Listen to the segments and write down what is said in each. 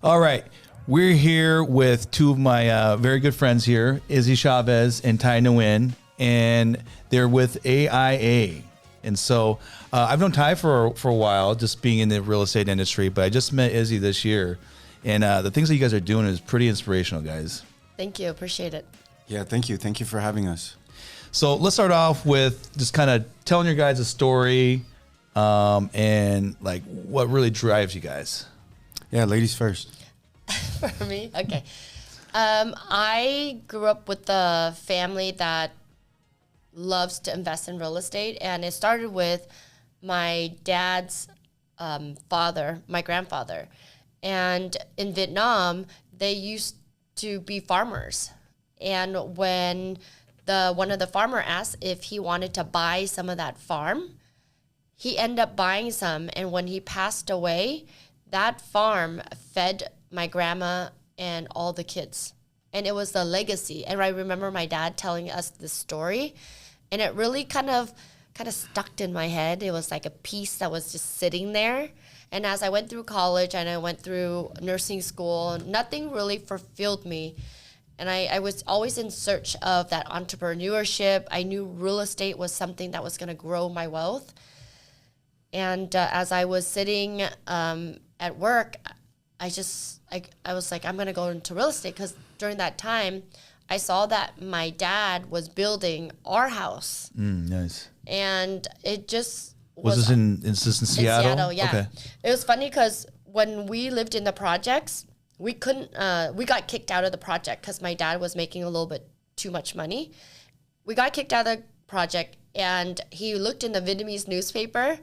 All right. We're here with two of my very good friends here, Izzy Chavez and Nguyen, and they're with AIA. And so I've known Ty for a while, just being in the real estate industry, but I just met Izzy this year. And the things that you guys are doing is pretty inspirational, guys. Thank you. Appreciate it. Yeah, thank you. Thank you for having us. So let's start off with just kind of telling your guys a story and like what really drives you guys. Yeah, ladies first. For me? Okay. I grew up with a family that loves to invest in real estate, and it started with my dad's father, my grandfather. And in Vietnam, they used to be farmers. And when one of the farmer asked if he wanted to buy some of that farm, he ended up buying some. And when he passed away, that farm fed my grandma and all the kids. And it was the legacy. And I remember my dad telling us this story, and it really kind of stuck in my head. It was like a piece that was just sitting there. And as I went through college and I went through nursing school, nothing really fulfilled me. And I was always in search of that entrepreneurship. I knew real estate was something that was going to grow my wealth. And as I was sitting at work, I was like, I'm going to go into real estate, because during that time, I saw that my dad was building our house. Nice. And it just was this in Seattle? Seattle, yeah. Okay. It was funny because when we lived in the projects, we couldn't, we got kicked out of the project because my dad was making a little bit too much money. We got kicked out of the project, and he looked in the Vietnamese newspaper,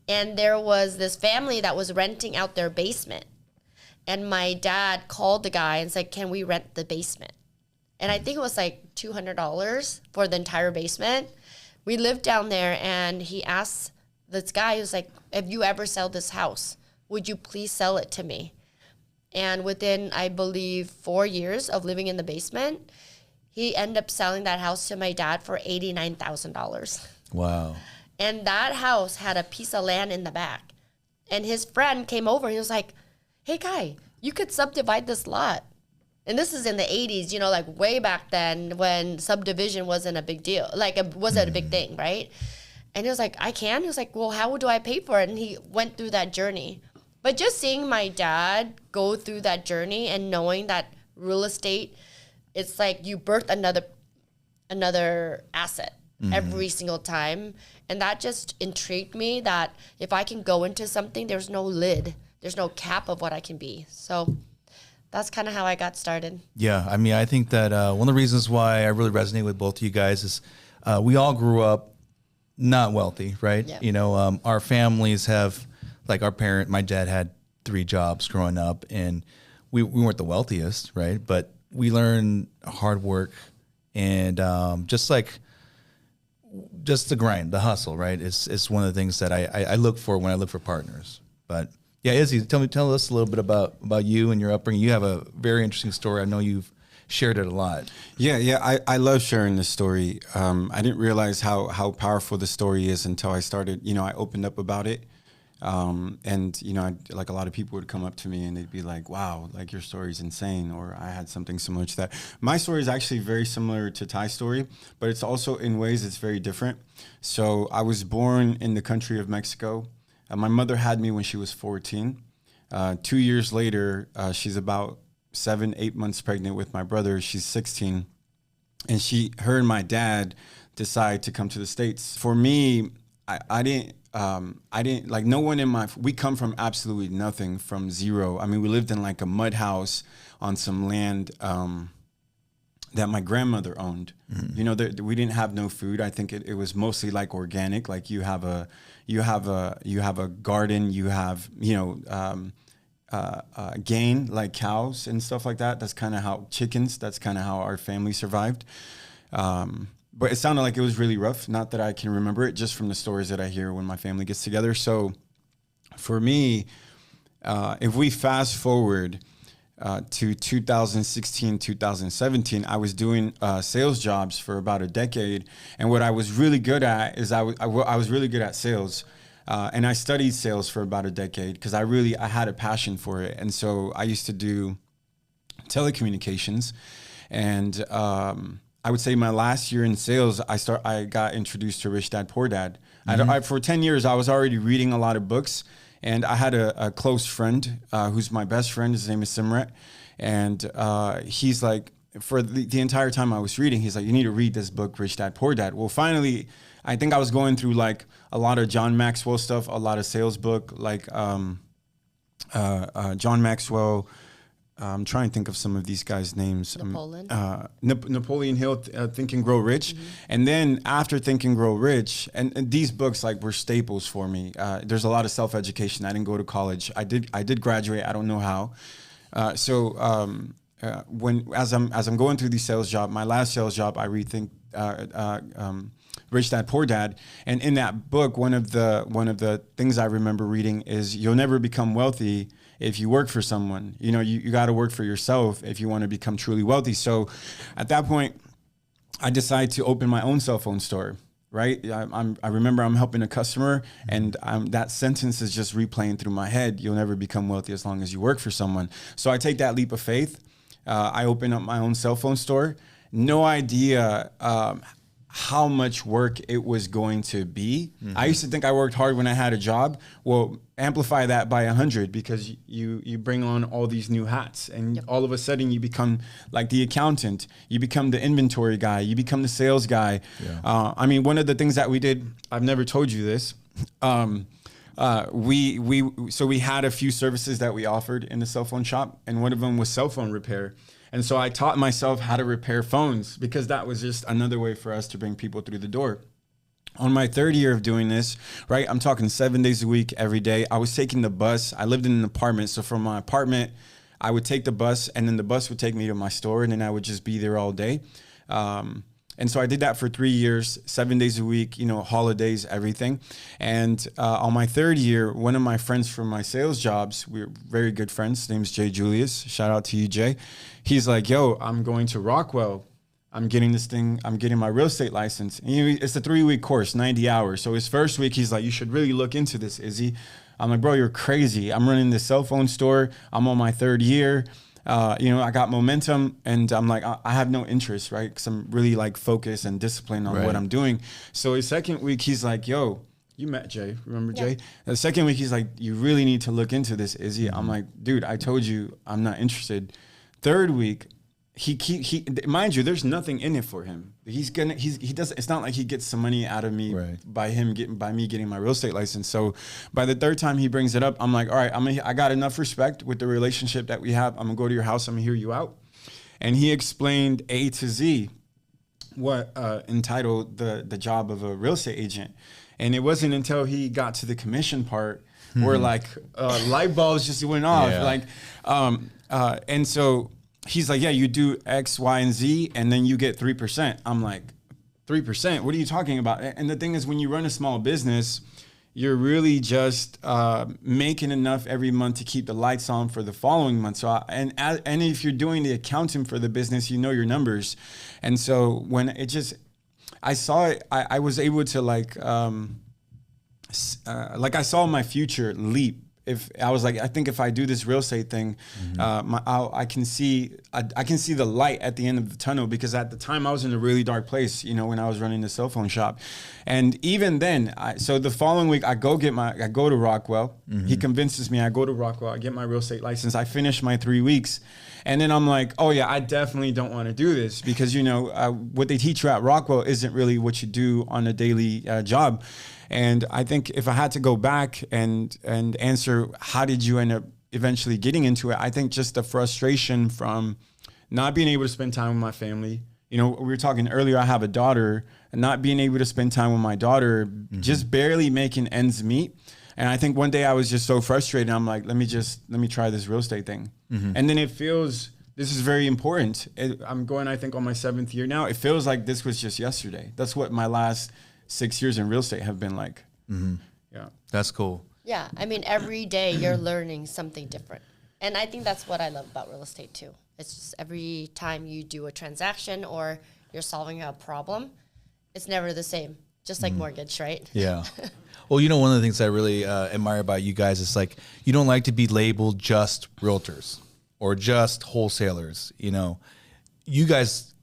and there was this family that was renting out their basement. And my dad called the guy and said, can we rent the basement? And I think it was like $200 for the entire basement. We lived down there, and he asked this guy, he was like, if you ever sell this house, would you please sell it to me? And within, I believe, 4 years of living in the basement, he ended up selling that house to my dad for $89,000. Wow. And that house had a piece of land in the back. And his friend came over, and he was like, hey, guy, you could subdivide this lot. And this is in the 80s, you know, like way back then when subdivision wasn't a big deal. Like, it wasn't a big thing, right? And he was like, I can? He was like, well, how do I pay for it? And he went through that journey. But just seeing my dad go through that journey and knowing that real estate, it's like you birth another asset every single time. And that just intrigued me, that if I can go into something, there's no lid. There's no cap of what I can be. So that's kind of how I got started. Yeah, I mean, I think that one of the reasons why I really resonate with both of you guys is we all grew up not wealthy, right? Yeah. You know, our families have, like my dad had 3 jobs growing up, and we weren't the wealthiest, right? But we learned hard work and just the grind, the hustle, right? It's one of the things that I look for when I look for partners. But yeah, Izzy, tell us a little bit about you and your upbringing. You have a very interesting story. I know you've shared it a lot. Yeah. I love sharing this story. I didn't realize how powerful the story is until I started, I opened up about it. And, like a lot of people would come up to me and they'd be like, wow, like your story's insane. Or I had something similar to that. My story is actually very similar to Ty's story, but it's also in ways it's very different. So I was born in the country of Mexico. My mother had me when she was 14. 2 years later, she's about 7-8 months pregnant with my brother. She's 16. And her and my dad decide to come to the States. For me, I didn't like, no one we come from absolutely nothing, from zero. I mean, we lived in like a mud house on some land that my grandmother owned. Mm-hmm. We didn't have no food. I think it was mostly like organic. Like you have a garden, you have, gain, like cows and stuff like that. That's kind of how that's kind of how our family survived. But it sounded like it was really rough. Not that I can remember it, just from the stories that I hear when my family gets together. So for me, if we fast forward to 2016, 2017, I was doing sales jobs for about a decade. And what I was really good at is I was really good at sales. And I studied sales for about a decade because I had a passion for it. And so I used to do telecommunications. And I would say my last year in sales, I got introduced to Rich Dad Poor Dad. For 10 years, I was already reading a lot of books. And I had a close friend who's my best friend. His name is Simret. And he's like, for the entire time I was reading, he's like, you need to read this book, Rich Dad Poor Dad. Well, finally, I think I was going through like a lot of John Maxwell stuff, a lot of sales book, like John Maxwell. I'm trying to think of some of these guys' names. Napoleon Hill, Think and Grow Rich. Mm-hmm. And then after Think and Grow Rich, and these books like were staples for me. There's a lot of self-education. I didn't go to college. I did graduate. I don't know how. As I'm going through these sales job, my last sales job, I rethink Rich Dad Poor Dad, and in that book, one of the things I remember reading is you'll never become wealthy if you work for someone. You know, you got to work for yourself if you want to become truly wealthy. So, at that point, I decided to open my own cell phone store. Right, I remember I'm helping a customer, and that sentence is just replaying through my head. You'll never become wealthy as long as you work for someone. So I take that leap of faith. I open up my own cell phone store. No idea how much work it was going to be. Mm-hmm. I used to think I worked hard when I had a job. Well, amplify that by 100 because you bring on all these new hats, and all of a sudden you become like the accountant, you become the inventory guy, you become the sales guy. Yeah. I mean, one of the things that we did, I've never told you this. We had a few services that we offered in the cell phone shop, and one of them was cell phone repair. And so I taught myself how to repair phones because that was just another way for us to bring people through the door. On my third year of doing this, right, I'm talking 7 days a week, every day. I was taking the bus. I lived in an apartment. So from my apartment, I would take the bus, and then the bus would take me to my store, and then I would just be there all day. And so I did that for 3 years, 7 days a week, you know, holidays, everything. And on my third year, one of my friends from my sales jobs, we were very good friends. His name's Jay Julius. Shout out to you, Jay. He's like, yo, I'm going to Rockwell. I'm getting my real estate license. And it's a 3-week course, 90 hours. So his first week, he's like, you should really look into this, Izzy. I'm like, bro, you're crazy. I'm running this cell phone store. I'm on my third year. I got momentum, and I'm like, I have no interest, right? Because I'm really like focused and disciplined on what I'm doing. So his second week, he's like, yo, you met Jay, remember Jay? The second week, he's like, you really need to look into this, Izzy. I'm like, dude, I told you I'm not interested. Third week, he mind you, there's nothing in it for him. He does. It's not like he gets some money out of me by me getting my real estate license. So by the third time he brings it up, I'm like, all right, I got enough respect with the relationship that we have. I'm gonna go to your house. I'm gonna hear you out. And he explained A to Z what entitled the job of a real estate agent. And it wasn't until he got to the commission part where like light bulbs just went off. Yeah. And so he's like, yeah, you do X, Y, and Z, and then you get 3%. I'm like, 3%? What are you talking about? And the thing is, when you run a small business, you're really just making enough every month to keep the lights on for the following month. So, and if you're doing the accounting for the business, you know your numbers. And so when I saw it, I was able to I saw my future leap. If I was like, I think if I do this real estate thing, I can see the light at the end of the tunnel, because at the time I was in a really dark place, you know, when I was running the cell phone shop. And even then, so the following week I go to Rockwell. He convinces me. I go to Rockwell. I get my real estate license. I finish my 3 weeks. And then I'm like, oh yeah, I definitely don't want to do this, because, you know, what they teach you at Rockwell isn't really what you do on a daily job. And I think if I had to go back and answer, how did you end up eventually getting into it? I think just the frustration from not being able to spend time with my family. You know, we were talking earlier, I have a daughter, and not being able to spend time with my daughter, just barely making ends meet. And I think one day I was just so frustrated. I'm like, let me try this real estate thing. And then it feels, this is very important. I'm going, I think, on my 7th year now. It feels like this was just yesterday. That's what my last 6 years in real estate have been like. Yeah. That's cool. Yeah. I mean, every day you're learning something different. And I think that's what I love about real estate too. It's just every time you do a transaction or you're solving a problem, it's never the same. Just like mortgage, right? Yeah. Well, you know, one of the things I really admire about you guys is like you don't like to be labeled just realtors or just wholesalers. You know, you guys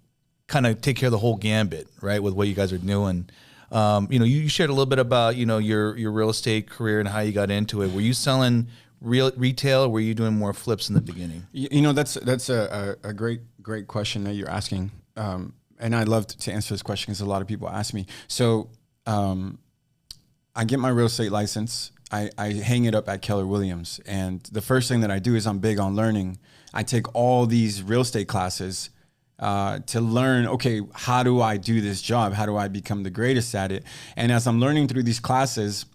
kind of take care of the whole gambit, right? With what you guys are doing. You know, you shared a little bit about, you know, your real estate career and how you got into it. Were you selling retail, or were you doing more flips in the beginning? You know, that's a great question that you're asking. And I love to answer this question because a lot of people ask me. So I get my real estate license. I hang it up at Keller Williams. And the first thing that I do is I'm big on learning. I take all these real estate classes to learn, okay, how do I do this job? How do I become the greatest at it? And as I'm learning through these classes,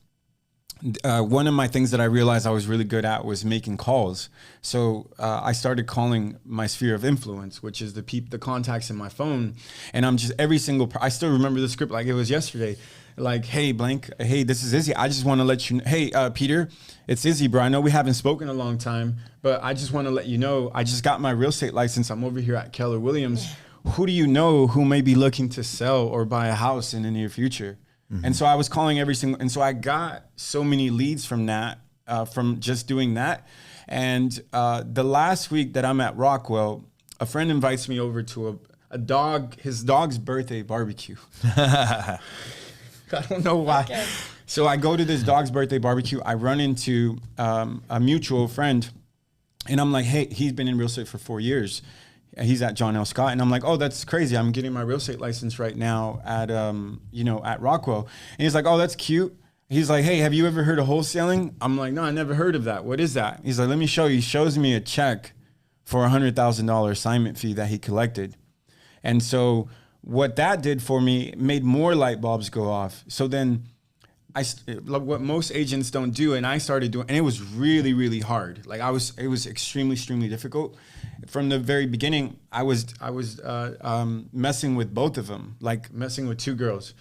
one of my things that I realized I was really good at was making calls. So I started calling my sphere of influence, which is the contacts in my phone. And I'm just I still remember the script like it was yesterday. Like, hey, blank, hey, this is Izzy. I just want to let you know, hey, Peter, it's Izzy, bro. I know we haven't spoken in a long time, but I just want to let you know, I just got my real estate license. I'm over here at Keller Williams. Who do you know who may be looking to sell or buy a house in the near future? Mm-hmm. And so I was calling and so I got so many leads from that, from just doing that. And the last week that I'm at Rockwell, a friend invites me over to his dog's birthday barbecue. I don't know why. Okay. So I go to this dog's birthday barbecue. I run into a mutual friend, and I'm like, hey, he's been in real estate for 4 years. He's at John L. Scott. And I'm like, oh, that's crazy. I'm getting my real estate license right now at, at Rockwell. And he's like, oh, that's cute. He's like, hey, have you ever heard of wholesaling? I'm like, no, I never heard of that. What is that? He's like, let me show you. He shows me a check for $100,000 assignment fee that he collected. And so what that did for me made more light bulbs go off. So then what most agents don't do, and I started doing, and it was really, really hard. Like it was extremely, extremely difficult. From the very beginning, I was messing with both of them, like messing with two girls.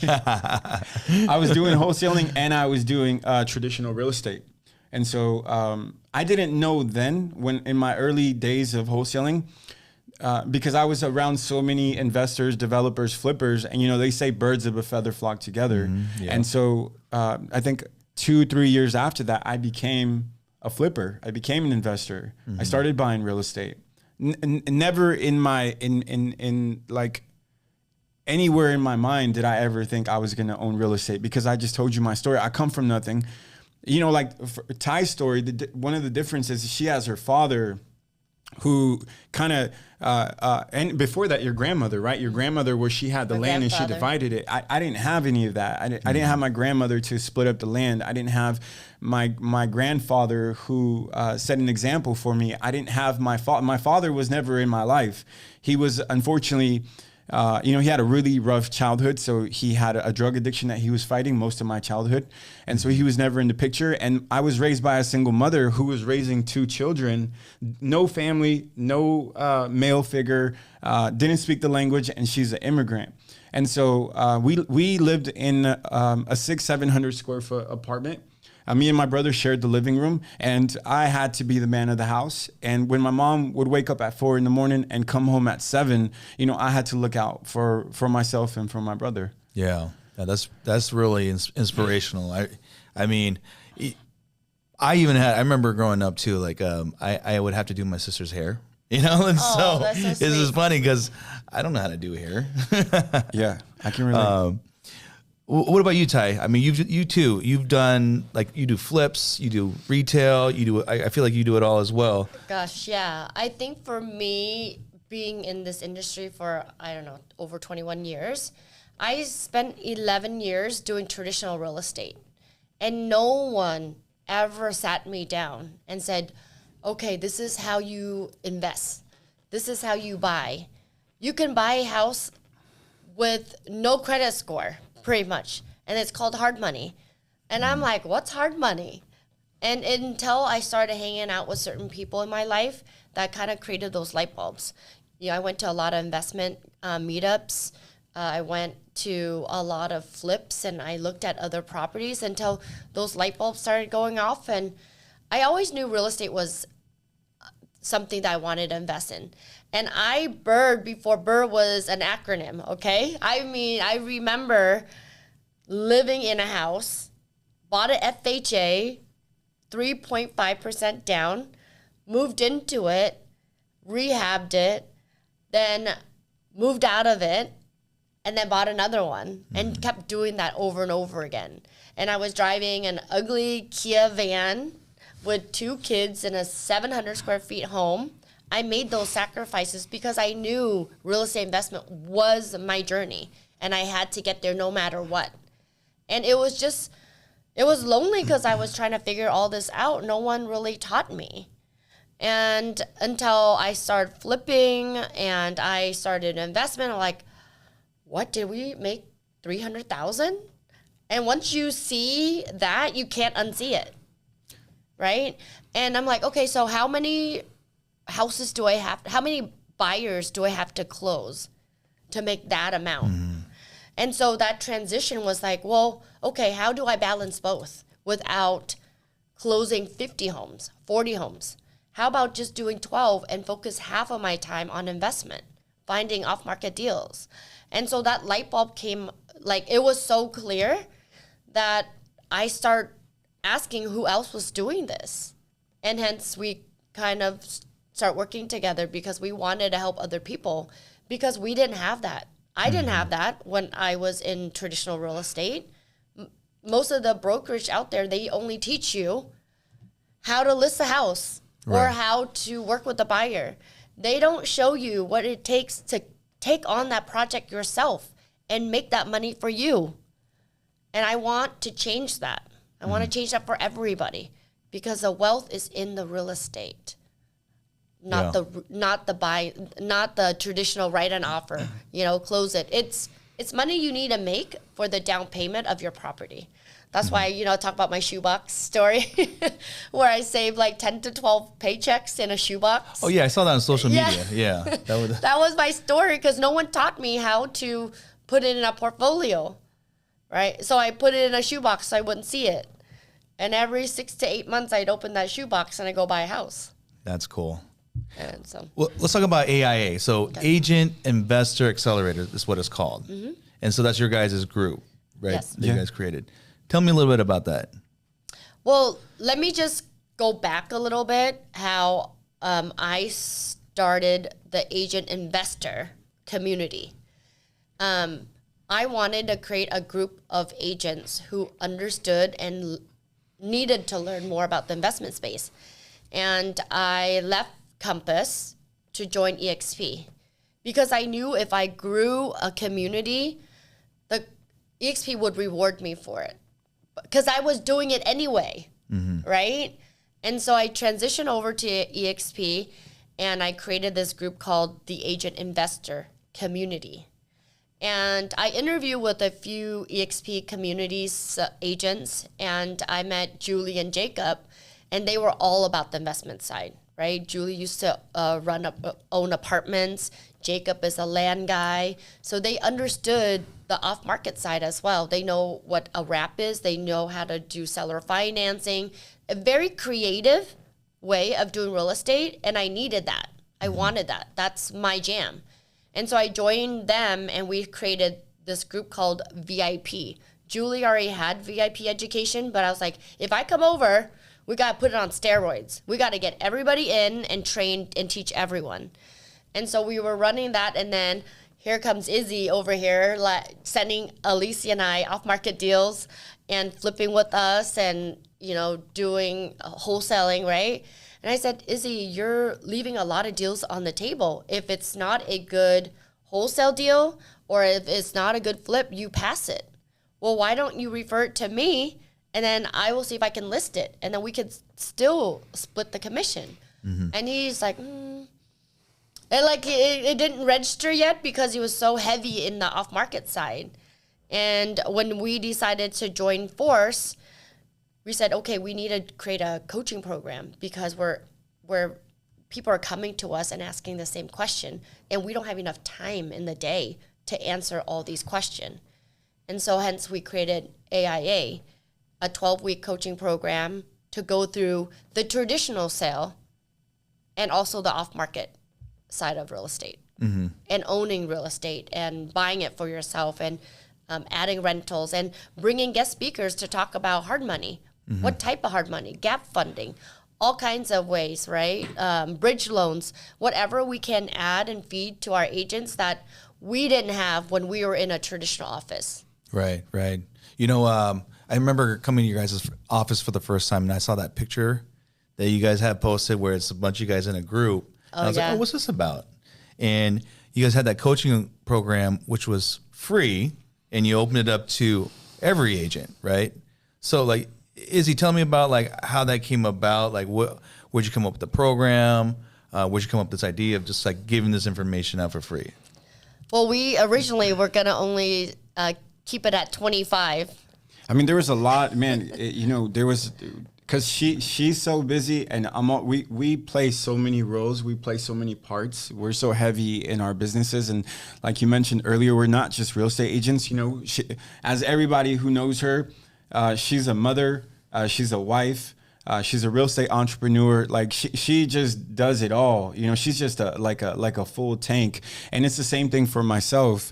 I was doing wholesaling and I was doing traditional real estate. And so I didn't know then, when in my early days of wholesaling, because I was around so many investors, developers, flippers, and they say birds of a feather flock together. Mm-hmm, yeah. And so I think 2-3 years after that, I became a flipper. I became an investor. Mm-hmm. I started buying real estate. Never in like anywhere in my mind did I ever think I was going to own real estate, because I just told you my story. I come from nothing. Like Ty's story, one of the differences is she has her father who kind of, and before that, your grandmother, right? Your grandmother, where she had the land and she divided it. I didn't have any of that. I didn't have my grandmother to split up the land. I didn't have my grandfather who set an example for me. I didn't have my father. My father was never in my life. He was, unfortunately, he had a really rough childhood. So he had a drug addiction that he was fighting most of my childhood. And so he was never in the picture. And I was raised by a single mother who was raising 2 children, no family, no male figure, didn't speak the language, and she's an immigrant. And so we lived in a 600-700 square foot apartment. Me and my brother shared the living room, and I had to be the man of the house. And when my mom would wake up at 4 a.m. and come home at 7, I had to look out for myself and for my brother. Yeah, that's really inspirational. I mean, I remember growing up too. Like I would have to do my sister's hair, and so this is funny because I don't know how to do hair. Yeah, I can relate. What about you, Ty? I mean, you've done, like, you do flips, you do retail, I feel like you do it all as well. Gosh, yeah. I think for me, being in this industry for, over 21 years, I spent 11 years doing traditional real estate. And no one ever sat me down and said, okay, this is how you invest. This is how you buy. You can buy a house with no credit score, pretty much. And it's called hard money. And I'm like, what's hard money? And until I started hanging out with certain people in my life, that kind of created those light bulbs. I went to a lot of investment meetups. I went to a lot of flips, and I looked at other properties until those light bulbs started going off. And I always knew real estate was something that I wanted to invest in. And I BIRD before BIRD was an acronym, okay? I mean, I remember living in a house, bought an FHA, 3.5% down, moved into it, rehabbed it, then moved out of it, and then bought another one and kept doing that over and over again. And I was driving an ugly Kia van with 2 kids in a 700 square feet home. I made those sacrifices because I knew real estate investment was my journey and I had to get there no matter what. And it was lonely because I was trying to figure all this out. No one really taught me. And until I started flipping and I started investment, I'm like, what, did we make 300,000? And once you see that, you can't unsee it, right? And I'm like, okay, so how many houses do I have? How many buyers do I have to close to make that amount? And so that transition was like, well, okay, how do I balance both without closing 50 homes, 40 homes? How about just doing 12 and focus half of my time on investment, finding off-market deals? And so that light bulb came, like, it was so clear that I start asking who else was doing this. And hence we kind of start working together because we wanted to help other people because we didn't have that. I didn't have that when I was in traditional real estate. Most of the brokerage out there, they only teach you how to list a house or how to work with the buyer. They don't show you what it takes to take on that project yourself and make that money for you. And I want to change that. I want to change that for everybody because the wealth is in the real estate. Not the traditional write an offer, close it. It's money you need to make for the down payment of your property. That's why, I talk about my shoebox story where I saved like 10 to 12 paychecks in a shoebox. Oh yeah, I saw that on social media. Yeah. That was my story because no one taught me how to put it in a portfolio, right? So I put it in a shoebox so I wouldn't see it. And every 6 to 8 months I'd open that shoebox and I go buy a house. That's cool. And so, well, let's talk about AIA. So Agent Investor Accelerator is what it's called. And so that's your guys' group, right? Yes. That you guys created. Tell me a little bit about that. Well, let me just go back a little bit how I started the agent investor community. I wanted to create a group of agents who understood and needed to learn more about the investment space. And I left Compass to join EXP because I knew if I grew a community, the EXP would reward me for it because I was doing it anyway, right? And so I transitioned over to EXP and I created this group called the Agent Investor Community. And I interviewed with a few EXP communities agents and I met Julie and Jacob and they were all about the investment side. Right, Julie used to own apartments. Jacob is a land guy, so they understood the off-market side as well. They know what a wrap is. They know how to do seller financing. A very creative way of doing real estate, and I needed that. I wanted that. That's my jam, and so I joined them, and we created this group called VIP. Julie already had VIP education, but I was like, if I come over, we got to put it on steroids. We got to get everybody in and train and teach everyone. And so we were running that. And then here comes Izzy over here, sending Alicia and I off-market deals and flipping with us and, doing wholesaling, right? And I said, Izzy, you're leaving a lot of deals on the table. If it's not a good wholesale deal or if it's not a good flip, you pass it. Well, why don't you refer it to me? And then I will see if I can list it. And then we could still split the commission. And he's like, And it didn't register yet because he was so heavy in the off-market side. And when we decided to join force, we said, okay, we need to create a coaching program because we're people are coming to us and asking the same question. And we don't have enough time in the day to answer all these questions. And so hence we created AIA, a 12-week coaching program to go through the traditional sale and also the off-market side of real estate and owning real estate and buying it for yourself and adding rentals, and bringing guest speakers to talk about hard money. What type of hard money? Gap funding, all kinds of ways, right? Bridge loans, whatever we can add and feed to our agents that we didn't have when we were in a traditional office. Right, right. You know, I remember coming to your guys' office for the first time, and I saw that picture that you guys had posted where it's a bunch of you guys in a group. And I was like, oh, what's this about? And you guys had that coaching program, which was free, and you opened it up to every agent, right? So, like, Izzy, tell me about, like, how that came about. Like, where'd you come up with the program? Where'd you come up with this idea of just, like, giving this information out for free? Well, we originally were going to only keep it at 25. I mean, there was a lot, man. There was, because she's so busy, and we play so many roles, we play so many parts. We're so heavy in our businesses, and like you mentioned earlier, we're not just real estate agents. You know, as everybody who knows her, she's a mother, she's a wife, she's a real estate entrepreneur. Like she just does it all. You know, she's just like a full tank, and it's the same thing for myself.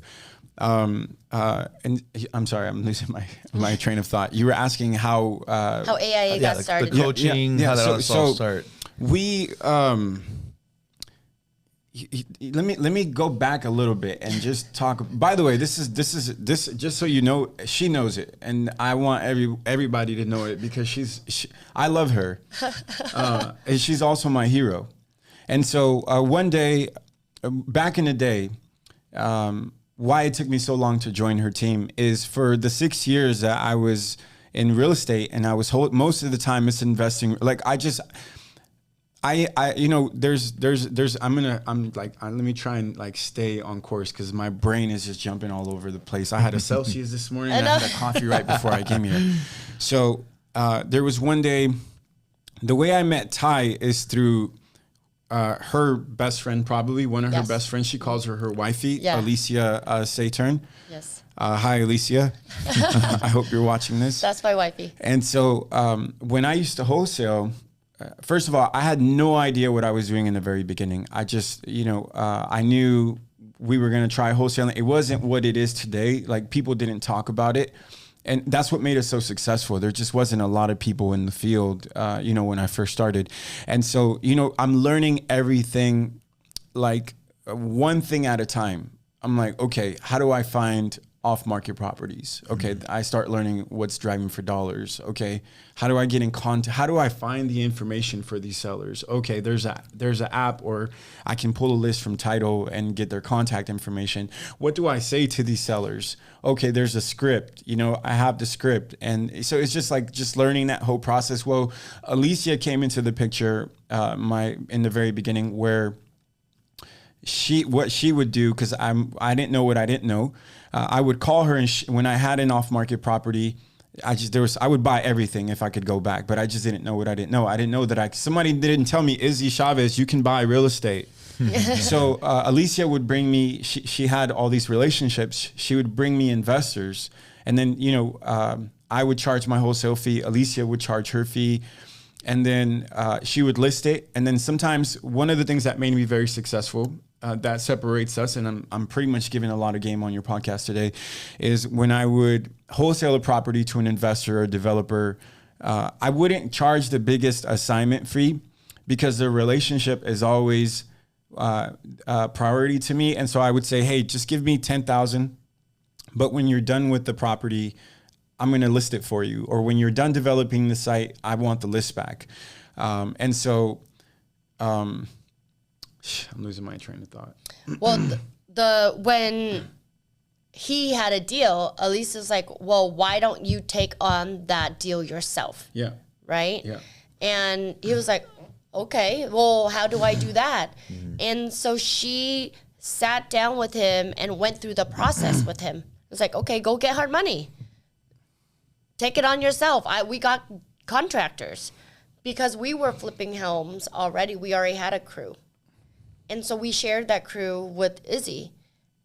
And I'm sorry, I'm losing my train of thought. You were asking how AIA got started. The coaching, how that all started. We let me go back a little bit and just talk. By the way, this is just so you know, she knows it, and I want everybody to know it because I love her, and she's also my hero. And so one day, back in the day, why it took me so long to join her team is for the 6 years that I was in real estate, and I was most of the time it's investing. Like let me try and like stay on course because my brain is just jumping all over the place. I had a Celsius this morning, and I had a coffee right before I came here. So there was one day, the way I met Ty is through her best friend, probably one of her best friends. She calls her wifey, Alicia Saturn. Yes. Hi, Alicia. I hope you're watching this. That's my wifey. And so when I used to wholesale, first of all, I had no idea what I was doing in the very beginning. I just, I knew we were going to try wholesaling. It wasn't what it is today. Like, people didn't talk about it. And that's what made us so successful. There just wasn't a lot of people in the field, when I first started. And so, I'm learning everything, like one thing at a time. I'm like, okay, how do I find off-market properties? Okay, I start learning what's driving for dollars. Okay, how do I get in contact? How do I find the information for these sellers? Okay, there's an app, or I can pull a list from Title and get their contact information. What do I say to these sellers? Okay, there's a script. I have the script, and so it's just learning that whole process. Well, Alicia came into the picture in the very beginning, where what she would do, because I didn't know what I didn't know. I would call her, and when I had an off-market property, I would buy everything if I could go back, but I just didn't know what I didn't know. I didn't know that somebody didn't tell me, Izzy Chavez, you can buy real estate. So Alicia would bring me, she had all these relationships. She would bring me investors, and then, I would charge my wholesale fee. Alicia would charge her fee. And then she would list it. And then sometimes one of the things that made me very successful, that separates us, and I'm pretty much giving a lot of game on your podcast today, is when I would wholesale a property to an investor or developer, I wouldn't charge the biggest assignment fee because the relationship is always priority to me. And so I would say, hey, just give me $10,000. But when you're done with the property, I'm going to list it for you. Or when you're done developing the site, I want the list back. And so I'm losing my train of thought. Well, when he had a deal, Elisa's like, well, why don't you take on that deal yourself? Yeah. Right? Yeah. And he was like, okay, well, how do I do that? And so she sat down with him and went through the process with him. It was like, okay, go get hard money. Take it on yourself. We got contractors because we were flipping homes already. We already had a crew. And so we shared that crew with Izzy.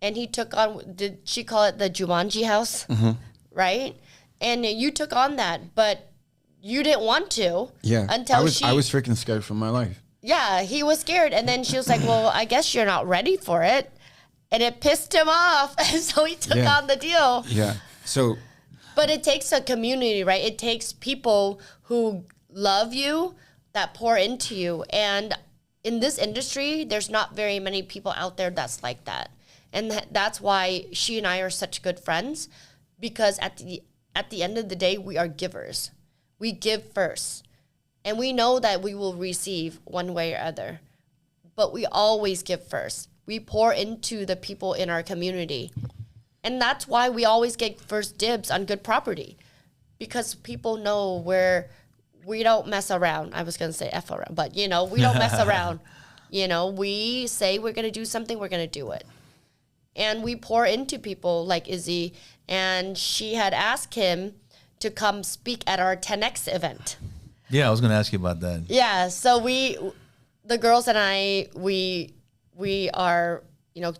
And he took on, did she call it the Jumanji house? Mm-hmm. Right? And you took on that, but you didn't want to. Yeah. I was freaking scared for my life. Yeah, he was scared. And then she was like, well, I guess you're not ready for it. and it pissed him off. And so he took on the deal. Yeah. So, but it takes a community, right? It takes people who love you, that pour into you. And in this industry, there's not very many people out there that's like that. And that's why she and I are such good friends, because at the end of the day, we are givers. We give first. And we know that we will receive one way or other. But we always give first. We pour into the people in our community. And that's why we always get first dibs on good property. Because people know where we don't mess around. I was going to say F around, but, we don't mess around. We say we're going to do something, we're going to do it. And we pour into people like Izzy, and she had asked him to come speak at our 10X event. Yeah, I was going to ask you about that. Yeah, so the girls and I, we are,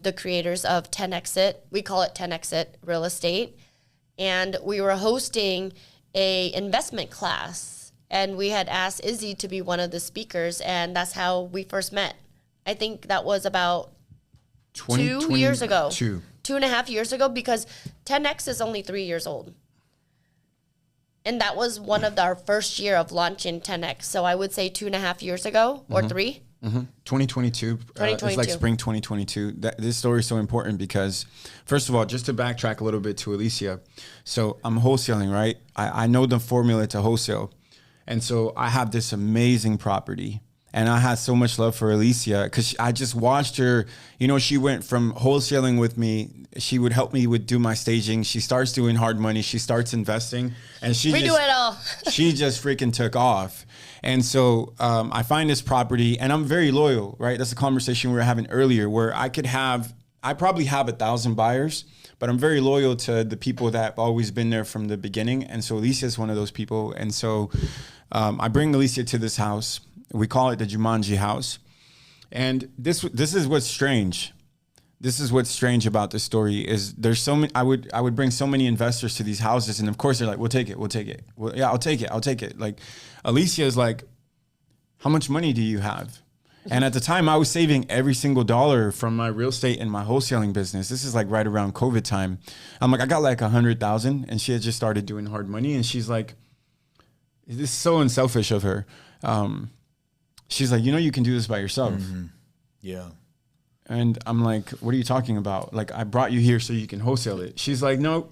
the creators of 10Exit. We call it 10Exit Real Estate. And we were hosting a investment class. And we had asked Izzy to be one of the speakers, and that's how we first met. I think that was about 2 years ago. 2.5 years ago, because 10X is only 3 years old. And that was one of our first year of launching 10X. So I would say 2.5 years ago or 3. 2022. It's like spring 2022. This story is so important because, first of all, just to backtrack a little bit to Alicia. So I'm wholesaling, right? I know the formula to wholesale. And so I have this amazing property. And I had so much love for Alicia because I just watched her. She went from wholesaling with me. She would help me do my staging. She starts doing hard money. She starts investing. And we do it all. She just freaking took off. And so I find this property, and I'm very loyal, right? That's a conversation we were having earlier where I probably have 1,000 buyers, but I'm very loyal to the people that have always been there from the beginning. And so Alicia is one of those people. And so I bring Alicia to this house. We call it the Jumanji house. And this is what's strange. This is what's strange about this story is there's so many, I would bring so many investors to these houses. And of course they're like, we'll take it. Well, yeah, I'll take it. Like Alicia is like, how much money do you have? And at the time I was saving every single dollar from my real estate and my wholesaling business. This is like right around COVID time. I'm like, I got like 100,000, and she had just started doing hard money. And she's like, this is so unselfish of her. She's like, you can do this by yourself. Mm-hmm. Yeah. And I'm like, what are you talking about? Like, I brought you here so you can wholesale it. She's like, no,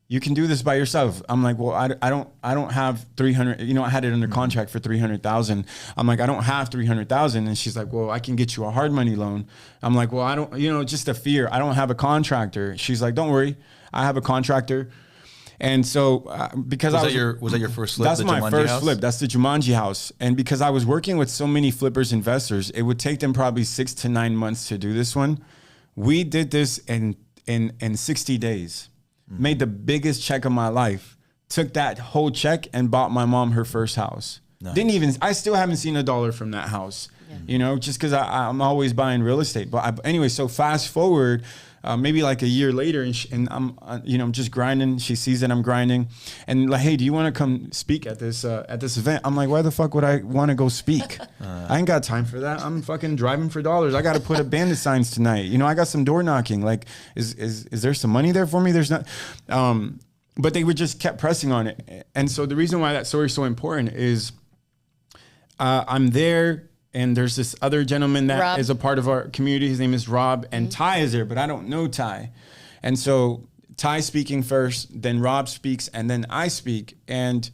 you can do this by yourself. I'm like, well, I don't have 300. I had it under contract for 300,000. I'm like, I don't have 300,000. And she's like, well, I can get you a hard money loan. I'm like, well, I don't, just a fear. I don't have a contractor. She's like, don't worry, I have a contractor. And so, because was that your first flip? That's my first flip. That's the Jumanji house. And because I was working with so many flippers, investors, it would take them probably 6 to 9 months to do this one. We did this in 60 days. Made the biggest check of my life. Took that whole check and bought my mom her first house. Nice. I still haven't seen a dollar from that house. Yeah. Just because I'm always buying real estate. But anyway, so fast forward. Maybe like a year later, and I'm just grinding. She sees that I'm grinding, and like, hey, do you want to come speak at this event? I'm like, why the fuck would I want to go speak? I ain't got time for that. I'm fucking driving for dollars. I got to put up bandit signs tonight. I got some door knocking. Like, is there some money there for me? There's not. But they would just kept pressing on it, and so the reason why that story is so important is, I'm there. And there's this other gentleman that is a part of our community. His name is Rob, and Ty is there, but I don't know Ty. And so Ty speaking first, then Rob speaks, and then I speak. And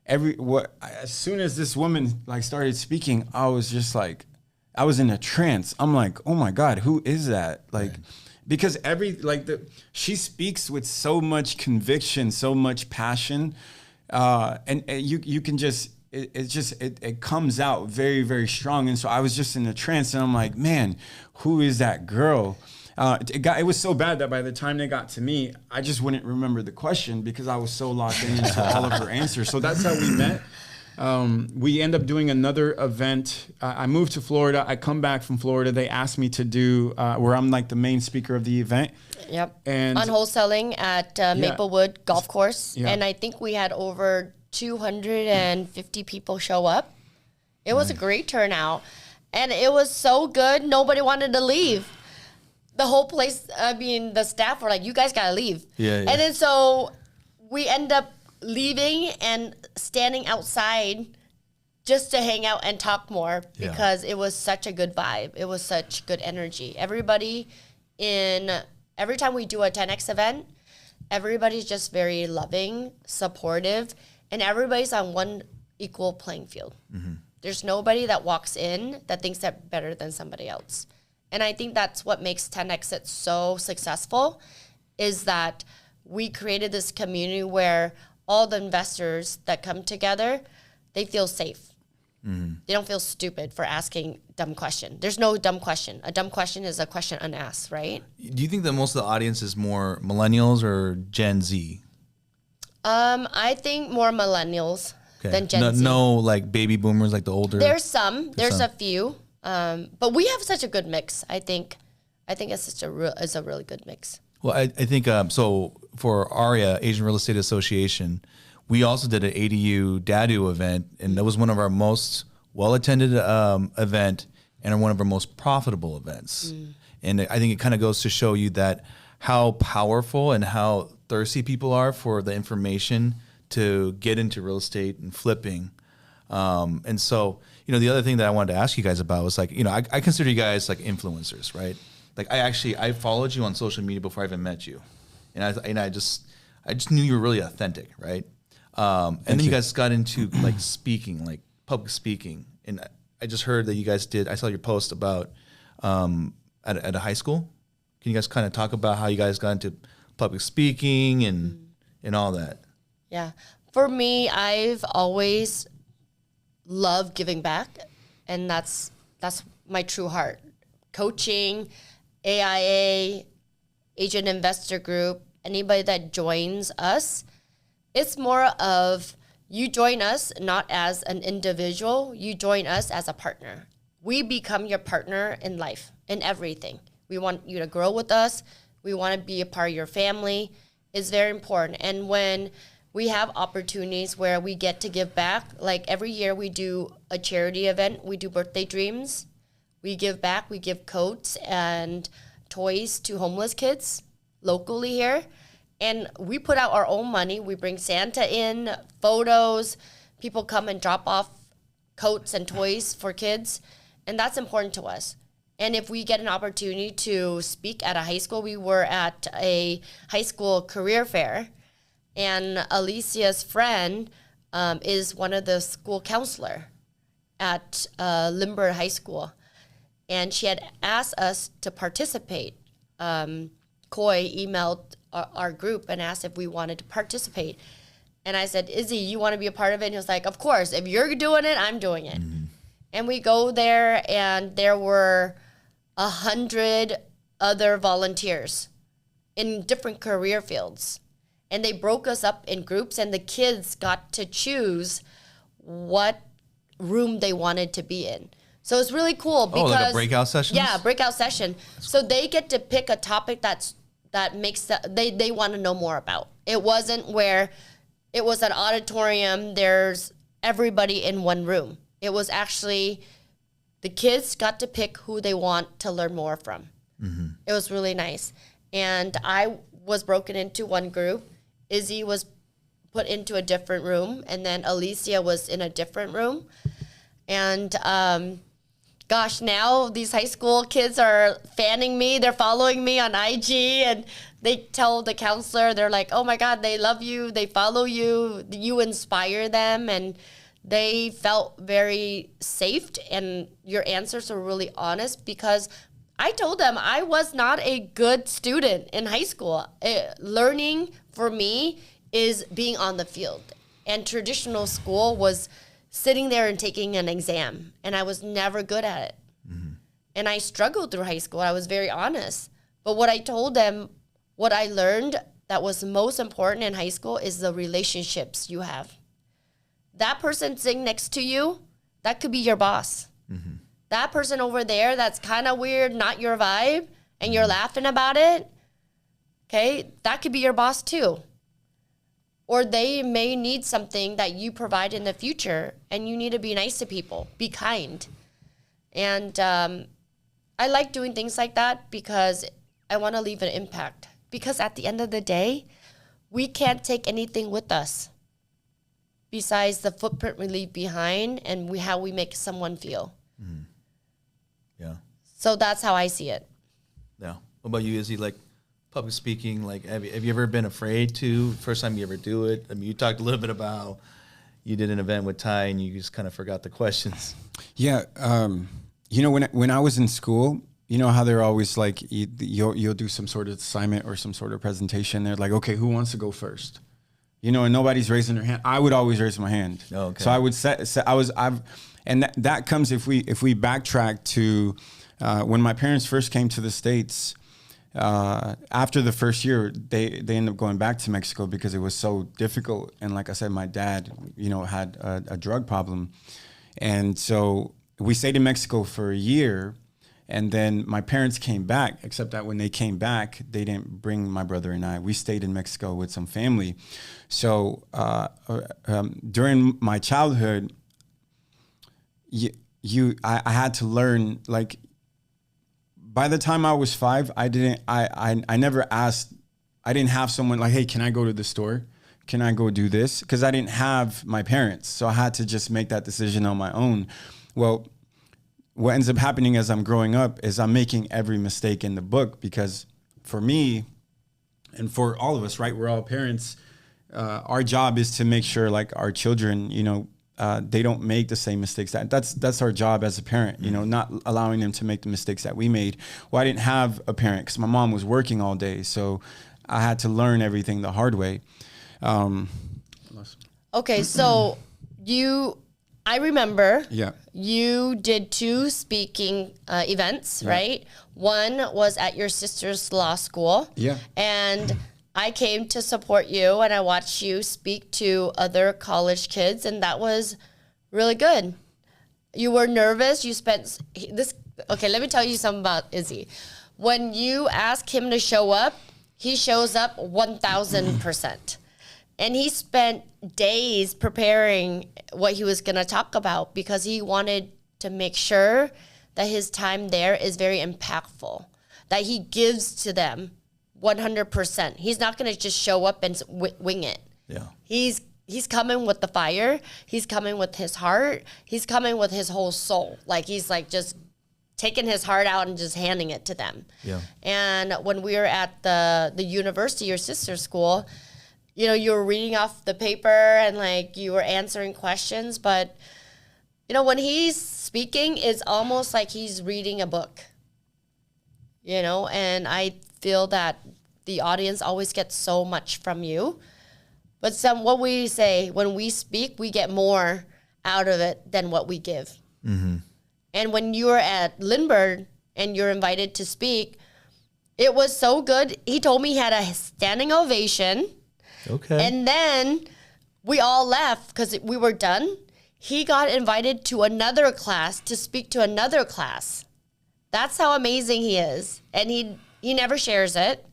as soon as this woman started speaking, I was just like, I was in a trance. I'm like, oh my God, who is that? Because she speaks with so much conviction, so much passion, and you can just. It comes out very, very strong. And so I was just in a trance, and I'm like, man, who is that girl? It was so bad that by the time they got to me, I just wouldn't remember the question because I was so locked into all of her answers. So that's how we met. We end up doing another event. I moved to Florida. I come back from Florida. They asked me to do where I'm like the main speaker of the event. Yep. And on wholesaling at Maplewood Golf Course. Yeah. And I think we had over 250 people show up. It was a great turnout, and it was so good. Nobody wanted to leave. the whole place, I mean, the staff were like, you guys got to leave. Yeah. And then so we end up leaving and standing outside just to hang out and talk more because it was such a good vibe. It was such good energy. Every time we do a 10X event, everybody's just very loving, supportive, and everybody's on one equal playing field. Mm-hmm. There's nobody that walks in that thinks they're better than somebody else. And I think that's what makes 10X so successful, is that we created this community where all the investors that come together, they feel safe. Mm-hmm. They don't feel stupid for asking dumb question. There's no dumb question. A dumb question is a question unasked, right? Do you think that most of the audience is more millennials or Gen Z? I think more millennials than Gen Z. No, like baby boomers, like the older. There's some. There's a few. But we have such a good mix. I think it's a really good mix. Well, I think so. For ARIA, Asian Real Estate Association, we also did an ADU Dadu event, and that was one of our most well-attended event and one of our most profitable events. And I think it kind of goes to show you that how powerful and how thirsty people are for the information to get into real estate and flipping. And so, the other thing that I wanted to ask you guys about was like, I consider you guys like influencers, right? Like I followed you on social media before I even met you. And I just knew you were really authentic, right? And then you guys got into like speaking, like public speaking. And I just heard that you guys I saw your post about at a high school. Can you guys kind of talk about how you guys got into public speaking and all that? Yeah. For me, I've always loved giving back, and that's my true heart. Coaching, AIA, Asian Investor Group, anybody that joins us, it's more of you join us not as an individual, you join us as a partner. We become your partner in life, in everything. We want you to grow with us. We want to be a part of your family. It's very important. And when we have opportunities where we get to give back, like every year we do a charity event, we do birthday dreams. We give back, we give coats and toys to homeless kids locally here. And we put out our own money. We bring Santa in, photos. People come and drop off coats and toys for kids. And that's important to us. And if we get an opportunity to speak at a high school, we were at a high school career fair. And Alicia's friend is one of the school counselor at Limber High School. And she had asked us to participate. Coy emailed our group and asked if we wanted to participate. And I said, Izzy, you want to be a part of it? And he was like, of course. If you're doing it, I'm doing it. Mm-hmm. And we go there, and there were 100 other volunteers in different career fields. And they broke us up in groups, and the kids got to choose what room they wanted to be in. So it's really cool because like a breakout session. Yeah, breakout session. So they get to pick a topic that makes they want to know more about. It wasn't where it was an auditorium. There's everybody in one room. It was actually the kids got to pick who they want to learn more from. Mm-hmm. It was really nice. And I was broken into one group. Izzy was put into a different room, and then Alicia was in a different room. And gosh, now these high school kids are fanning me. They're following me on IG, and they tell the counselor, they're like, oh my God, they love you. They follow you. You inspire them. And they felt very safe, and your answers are really honest, because I told them I was not a good student in high school. Learning for me is being on the field. And traditional school was sitting there and taking an exam, and I was never good at it. Mm-hmm. And I struggled through high school. I was very honest. But what I told them, what I learned that was most important in high school is the relationships you have. That person sitting next to you, that could be your boss. Mm-hmm. That person over there that's kind of weird, not your vibe, and you're laughing about it, okay, that could be your boss too. Or they may need something that you provide in the future, and you need to be nice to people, be kind. And I like doing things like that because I want to leave an impact. Because at the end of the day, we can't take anything with us besides the footprint we leave behind and how we make someone feel. Mm-hmm. Yeah. So that's how I see it. Yeah. What about you, Izzy? Like public speaking, like have you ever been afraid to, first time you ever do it? I mean, you talked a little bit about how you did an event with Ty and you just kind of forgot the questions. Yeah. You know, when I was in school, you know how they're always like, you'll do some sort of assignment or some sort of presentation. They're like, okay, who wants to go first? You know, and nobody's raising their hand. I would always raise my hand. Oh, okay. So I would and that comes if we backtrack to when my parents first came to the States. After the first year, they ended up going back to Mexico because it was so difficult. And like I said, my dad, you know, had a drug problem, and so we stayed in Mexico for a year. And then my parents came back, except that when they came back, they didn't bring my brother and I. We stayed in Mexico with some family. So during my childhood, I had to learn, like, by the time I was 5, I never asked, I didn't have someone like, hey, can I go to the store? Can I go do this? Because I didn't have my parents. So I had to just make that decision on my own. Well, what ends up happening as I'm growing up is I'm making every mistake in the book, because for me and for all of us, right, we're all parents. Our job is to make sure, like, our children, you know, they don't make the same mistakes. That's our job as a parent, you know, not allowing them to make the mistakes that we made. Well, I didn't have a parent because my mom was working all day. So I had to learn everything the hard way. Okay, so I remember Yeah. you did 2 speaking events, right? One was at your sister's law school. Yeah. And I came to support you, and I watched you speak to other college kids, and that was really good. You were nervous. You spent this. Okay, let me tell you something about Izzy. When you ask him to show up, he shows up 1,000%. And he spent days preparing what he was going to talk about because he wanted to make sure that his time there is very impactful, that he gives to them 100%. He's not going to just show up and wing it. Yeah. He's coming with the fire. He's coming with his heart. He's coming with his whole soul. Like, he's like just taking his heart out and just handing it to them. Yeah. And when we were at the university, your sister's school, you know, you were reading off the paper and, like, you were answering questions. But, you know, when he's speaking, it's almost like he's reading a book, you know, and I feel that the audience always gets so much from you. But what we say, when we speak, we get more out of it than what we give. Mm-hmm. And when you were at Lindbergh and you're invited to speak, it was so good. He told me he had a standing ovation. Okay. And then we all left because we were done. He got invited to another class to speak to another class. That's how amazing he is. And he never shares it.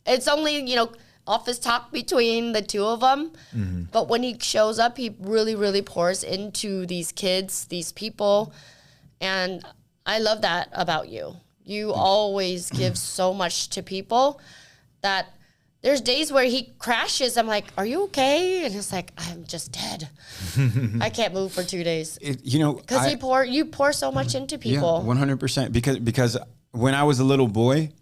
It's only, you know, office talk between the two of them. Mm-hmm. But when he shows up, he really, really pours into these kids, these people. And I love that about you. You always give so much to people that there's days where he crashes. I'm like, are you okay? And it's like, I'm just dead. I can't move for 2 days. Because you pour so much into people. Yeah, 100%. Because when I was a little boy,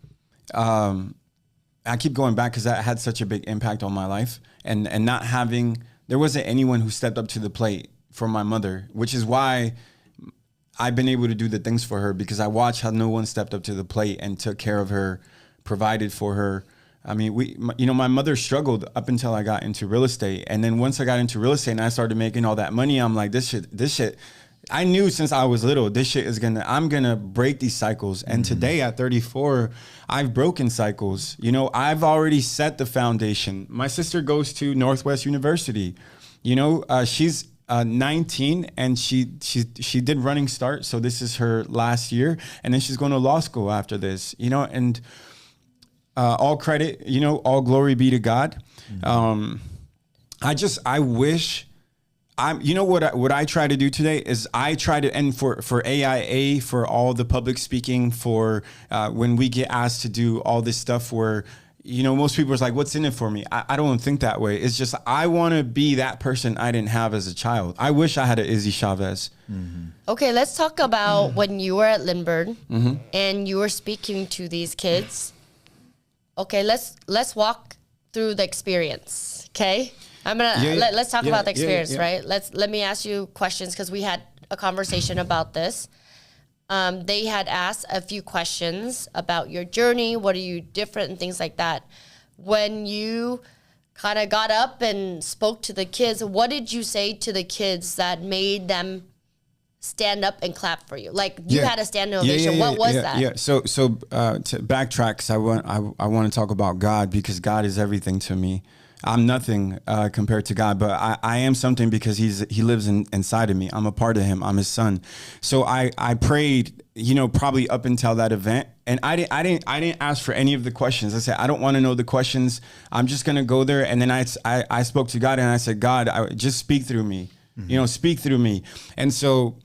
I keep going back because that had such a big impact on my life. And not having, there wasn't anyone who stepped up to the plate for my mother, which is why I've been able to do the things for her, because I watched how no one stepped up to the plate and took care of her, provided for her. I mean, my mother struggled up until I got into real estate. And then once I got into real estate and I started making all that money, I'm like, this shit, I knew since I was little, this shit I'm going to break these cycles. And today at 34, I've broken cycles. You know, I've already set the foundation. My sister goes to Northwest University. You know, she's 19 and she did running start. So this is her last year. And then she's going to law school after this, you know, and all credit, you know, all glory be to God. I wish you know what I try to do today is I try to, and for AIA, for all the public speaking, for when we get asked to do all this stuff where, you know, most people are like, what's in it for me? I don't think that way. It's just, I want to be that person I didn't have as a child. I wish I had an Izzy Chavez. Okay, let's talk about when you were at Lindbergh and you were speaking to these kids. Okay, let's walk through the experience. Okay, let's talk about the experience, right? Let me ask you questions because we had a conversation about this. They had asked a few questions about your journey, what are you different, and things like that. When you kind of got up and spoke to the kids, what did you say to the kids that made them stand up and clap for you? Like you had a standing ovation. What was that? Yeah. So to backtrack, 'cause I want to talk about God, because God is everything to me. I'm nothing compared to God, but I am something because he lives inside of me. I'm a part of him. I'm his son. So I prayed, you know, probably up until that event, and I didn't ask for any of the questions. I said, I don't want to know the questions. I'm just gonna go there. And then I spoke to God and I said, God, just speak through me. You know, speak through me. And so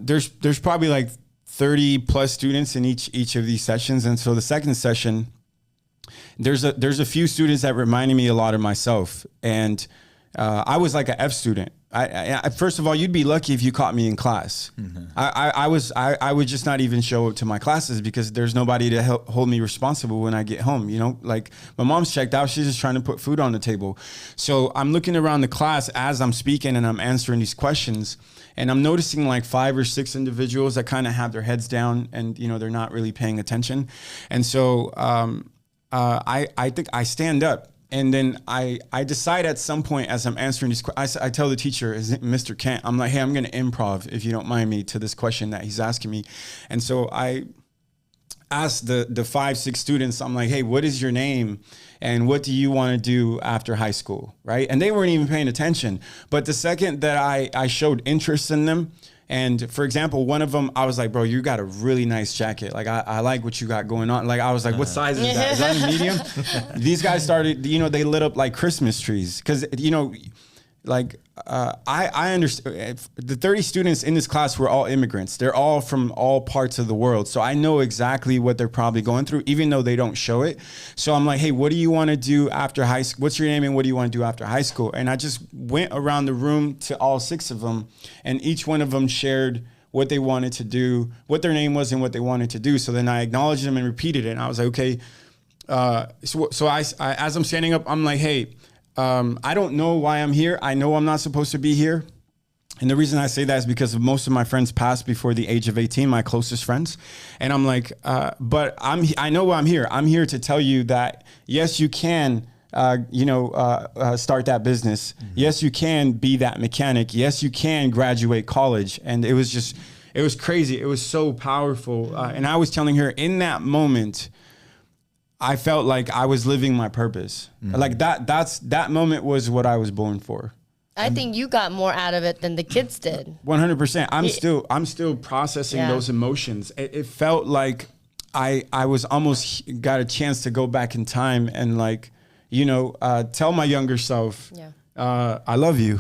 there's probably like 30 plus students in each of these sessions. And so the second session, there's a few students that reminded me a lot of myself, and I was like an F student. I first of all, you'd be lucky if you caught me in class. I would just not even show up to my classes because there's nobody to hold me responsible when I get home. You know, like my mom's checked out; she's just trying to put food on the table. So I'm looking around the class as I'm speaking and I'm answering these questions, and I'm noticing like 5 or 6 individuals that kind of have their heads down and, you know, they're not really paying attention, and so. I think I stand up, and then I decide at some point as I'm answering these questions, I tell the teacher, Mr. Kent, I'm like, hey, I'm going to improv, if you don't mind me, to this question that he's asking me. And so I asked the 5, 6 students, I'm like, hey, what is your name? And what do you want to do after high school? Right. And they weren't even paying attention. But the second that I showed interest in them, and for example, one of them, I was like, bro, you got a really nice jacket. Like, I like what you got going on. Like, I was like, what size is that? Is that a medium? These guys started, you know, they lit up like Christmas trees. Cause, you know, like, I understand the 30 students in this class were all immigrants. They're all from all parts of the world. So I know exactly what they're probably going through, even though they don't show it. So I'm like, hey, what do you want to do after high school? What's your name and what do you want to do after high school? And I just went around the room to all 6 of them, and each one of them shared what they wanted to do, what their name was and what they wanted to do. So then I acknowledged them and repeated it. And I was like, okay. So I as I'm standing up, I'm like, hey, I don't know why I'm here. I know I'm not supposed to be here. And the reason I say that is because most of my friends passed before the age of 18, my closest friends. And I'm like, but I know why I'm here. I'm here to tell you that, yes, you can, start that business. Yes, you can be that mechanic. Yes, you can graduate college. And it was crazy. It was so powerful. And I was telling her in that moment, I felt like I was living my purpose. Like that moment was what I was born for. I think you got more out of it than the kids did. 100%. I'm still processing those emotions. It felt like I was almost got a chance to go back in time and, like, you know, tell my younger self, I love you.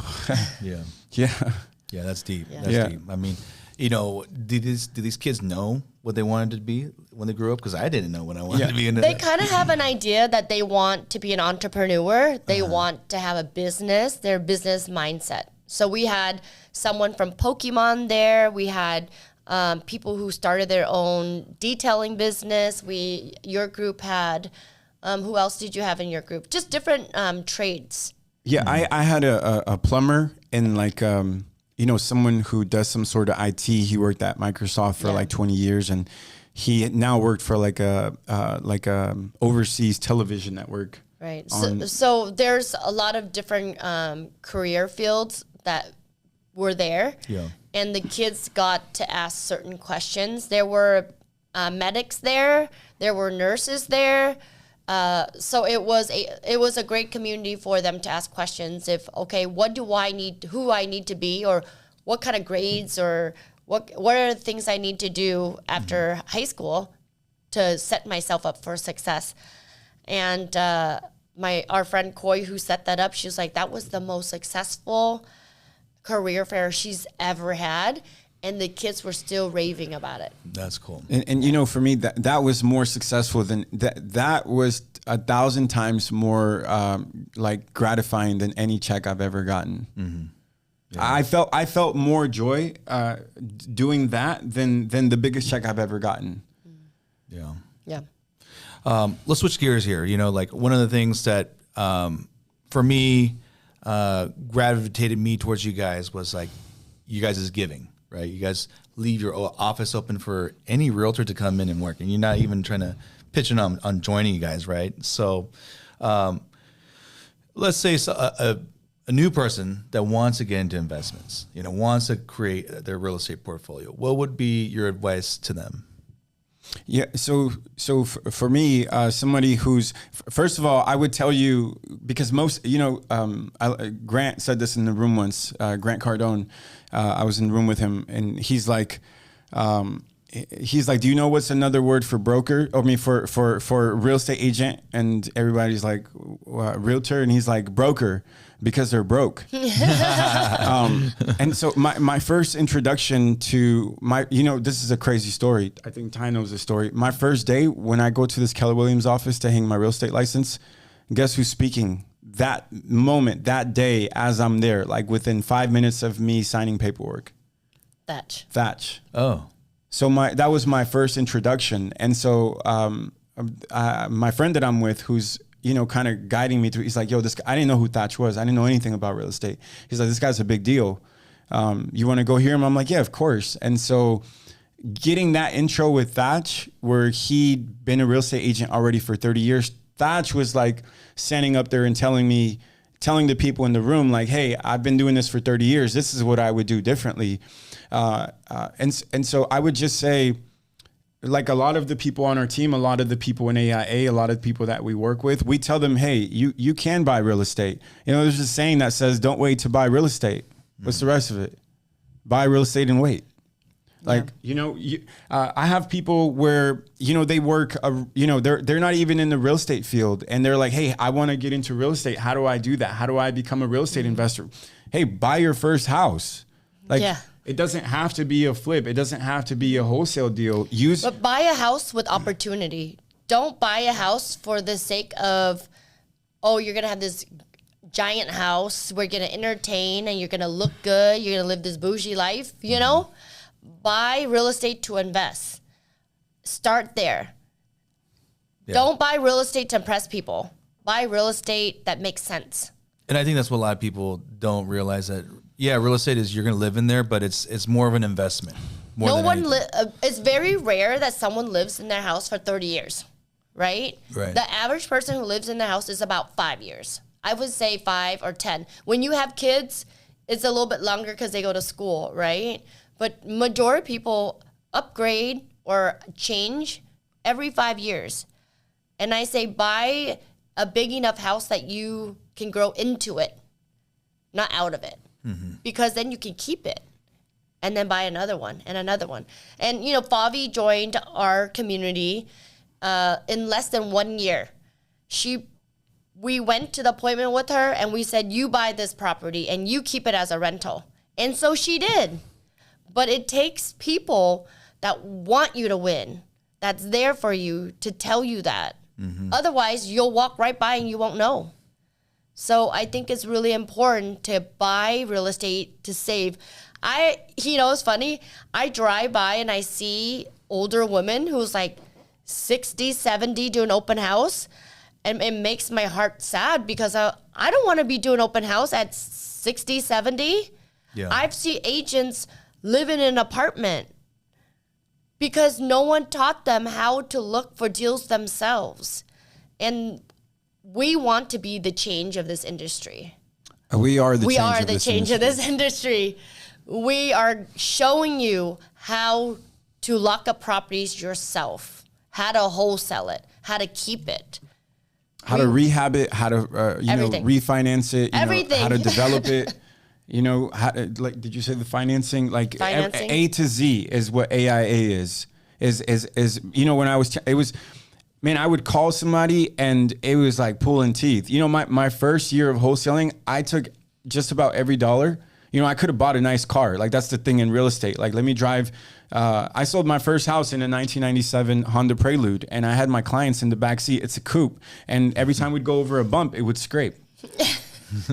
Yeah, that's deep. That's deep. I mean, you know, do these kids know what they wanted to be when they grew up? Because I didn't know when I wanted to be in it. They kind of have an idea that they want to be an entrepreneur. They want to have a business, their business mindset. So we had someone from Pokemon there. We had people who started their own detailing business. Your group had, who else did you have in your group? Just different trades. Yeah, I had a plumber and, like, you know, someone who does some sort of IT. He worked at Microsoft for like 20 years, and he now worked for like a overseas television network. Right. So there's a lot of different career fields that were there. Yeah. And the kids got to ask certain questions. There were medics there. There were nurses there. So it was a great community for them to ask questions. What do I need, who I need to be, or what kind of grades, or what are the things I need to do after high school to set myself up for success. And our friend Coy, who set that up, she was like, that was the most successful career fair she's ever had. And the kids were still raving about it. That's cool. And you know, for me, that was more successful than that was 1,000 times more like gratifying than any check I've ever gotten. Mm-hmm. Yeah. I felt more joy doing that than the biggest check I've ever gotten. Yeah. Yeah. Let's switch gears here. You know, like one of the things that for me gravitated me towards you guys was like you guys is giving. Right, you guys leave your office open for any realtor to come in and work, and you're not even trying to pitch in on joining you guys, right? So, let's say a new person that wants to get into investments, you know, wants to create their real estate portfolio. What would be your advice to them? Yeah, so for me, somebody who's first of all, I would tell you because most, you know, Grant said this in the room once. Grant Cardone, I was in the room with him, and he's like, do you know what's another word for broker? I mean, for real estate agent, and everybody's like, realtor, and he's like broker. Because they're broke. And so my first introduction to you know, this is a crazy story. I think Ty knows the story. My first day when I go to this Keller Williams office to hang my real estate license, guess who's speaking? That moment, that day, as I'm there, like within 5 minutes of me signing paperwork. Thatch. Oh. So that was my first introduction. And so my friend that I'm with, who's, you know, kind of guiding me through. He's like, yo, I didn't know who Thatch was. I didn't know anything about real estate. He's like, this guy's a big deal. You want to go hear him? I'm like, yeah, of course. And so getting that intro with Thatch, where he'd been a real estate agent already for 30 years, Thatch was like standing up there and telling the people in the room, like, hey, I've been doing this for 30 years. This is what I would do differently. And so I would just say, like a lot of the people on our team, a lot of the people in AIA, a lot of the people that we work with, we tell them, hey, you can buy real estate. You know, there's a saying that says, don't wait to buy real estate. What's the rest of it? Buy real estate and wait. Like, you know, I have people where, you know, they work, you know, they're not even in the real estate field. And they're like, hey, I want to get into real estate. How do I do that? How do I become a real estate investor? Hey, buy your first house. Like, it doesn't have to be a flip. It doesn't have to be a wholesale deal. But buy a house with opportunity. Don't buy a house for the sake of, oh, you're going to have this giant house. We're going to entertain and you're going to look good. You're going to live this bougie life, you know? Buy real estate to invest. Start there. Yeah. Don't buy real estate to impress people. Buy real estate that makes sense. And I think that's what a lot of people don't realize, that real estate is you're going to live in there, but it's more of an investment. It's very rare that someone lives in their house for 30 years, right? The average person who lives in their house is about 5 years. I would say 5 or 10. When you have kids, it's a little bit longer because they go to school, right? But majority of people upgrade or change every 5 years. And I say buy a big enough house that you can grow into it, not out of it. Mm-hmm. Because then you can keep it and then buy another one and another one. And, you know, Favi joined our community in less than 1 year. We went to the appointment with her and we said, you buy this property and you keep it as a rental. And so she did. But it takes people that want you to win, that's there for you to tell you that. Mm-hmm. Otherwise, you'll walk right by and you won't know. So I think it's really important to buy real estate to save. You know, it's funny. I drive by and I see older women who's like 60, 70 doing open house. And it makes my heart sad because I don't want to be doing open house at 60, 70. Yeah. I've seen agents live in an apartment because no one taught them how to look for deals themselves. And we want to be the change of this industry. We are the change of this industry. We are showing you how to lock up properties yourself, how to wholesale it, how to keep it. How to rehab it, how to refinance it, everything. How to develop it. You know, like, did you say the financing? Like financing? A to Z is what AIA is. You know, when I was, I would call somebody and it was like pulling teeth. You know, my first year of wholesaling, I took just about every dollar. You know, I could have bought a nice car. Like that's the thing in real estate. Like let me drive. I sold my first house in a 1997 Honda Prelude, and I had my clients in the back seat. It's a coupe, and every time we'd go over a bump, it would scrape.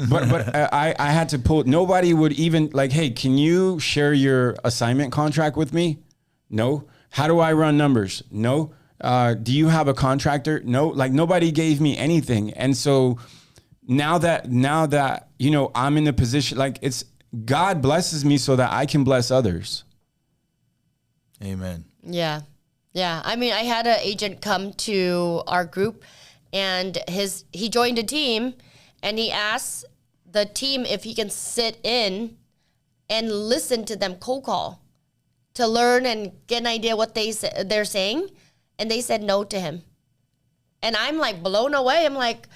but I had to pull. Nobody would even like, hey, can you share your assignment contract with me? No. How do I run numbers? No. Do you have a contractor? No. Like nobody gave me anything, and so now that you know I'm in a position, like it's God blesses me so that I can bless others. Amen. Yeah. Yeah. I mean, I had an agent come to our group, and he joined a team, and he asked the team if he can sit in and listen to them cold call to learn and get an idea what they're saying. And they said no to him. And I'm like blown away. I'm like,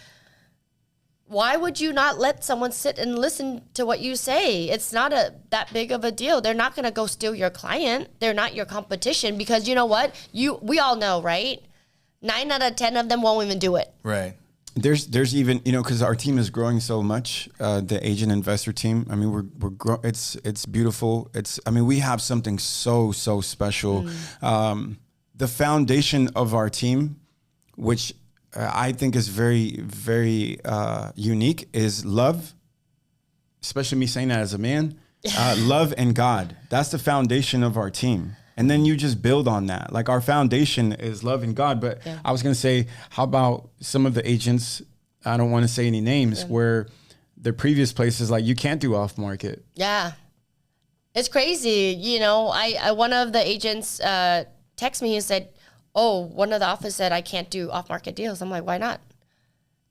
why would you not let someone sit and listen to what you say? It's not that big of a deal. They're not going to go steal your client. They're not your competition, because you know what? We all know, right? 9 out of 10 of them won't even do it. Right. There's even, you know, because our team is growing so much, the agent investor team. I mean, it's beautiful. We have something so special. The foundation of our team, which I think is very, very unique, is love. Especially me saying that as a man, love and God. That's the foundation of our team. And then you just build on that. Like our foundation is love and God. But I was going to say, how about some of the agents, I don't want to say any names, where the previous places, like you can't do off market. Yeah. It's crazy. You know, I one of the agents texted me and said, oh, one of the office said I can't do off market deals. I'm like, why not?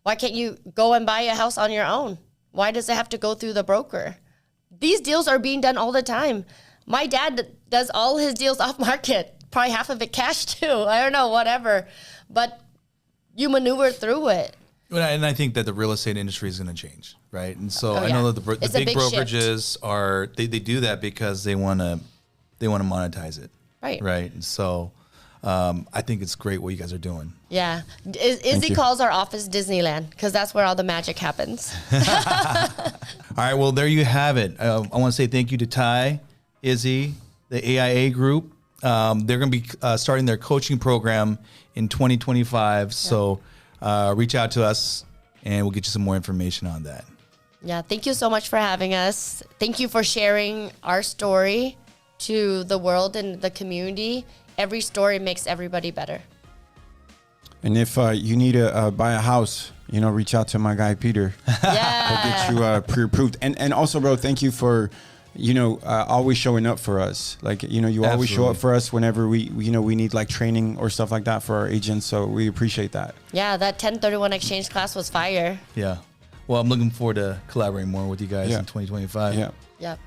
Why can't you go and buy a house on your own? Why does it have to go through the broker? These deals are being done all the time. My dad does all his deals off market, probably half of it cash too. I don't know, whatever. But you maneuver through it. And I think that the real estate industry is going to change, right? And so I know that the big brokerages are they do that because they want to monetize it, right? Right. And so I think it's great what you guys are doing. Yeah, Izzy calls our office Disneyland because that's where all the magic happens. All right. Well, there you have it. I want to say thank you to Ty, Izzy, the AIA group. They're going to be starting their coaching program in 2025. So reach out to us and we'll get you some more information on that. Yeah. Thank you so much for having us. Thank you for sharing our story to the world and the community. Every story makes everybody better. And if you need to buy a house, you know, reach out to my guy, Peter. Yeah. He'll get you pre-approved. And also, bro, thank you for, you know, always showing up for us. Like, you know, you always show up for us whenever we need like training or stuff like that for our agents. So we appreciate that. Yeah, that 1031 exchange class was fire. Yeah. Well, I'm looking forward to collaborating more with you guys in 2025. Yeah. Yep.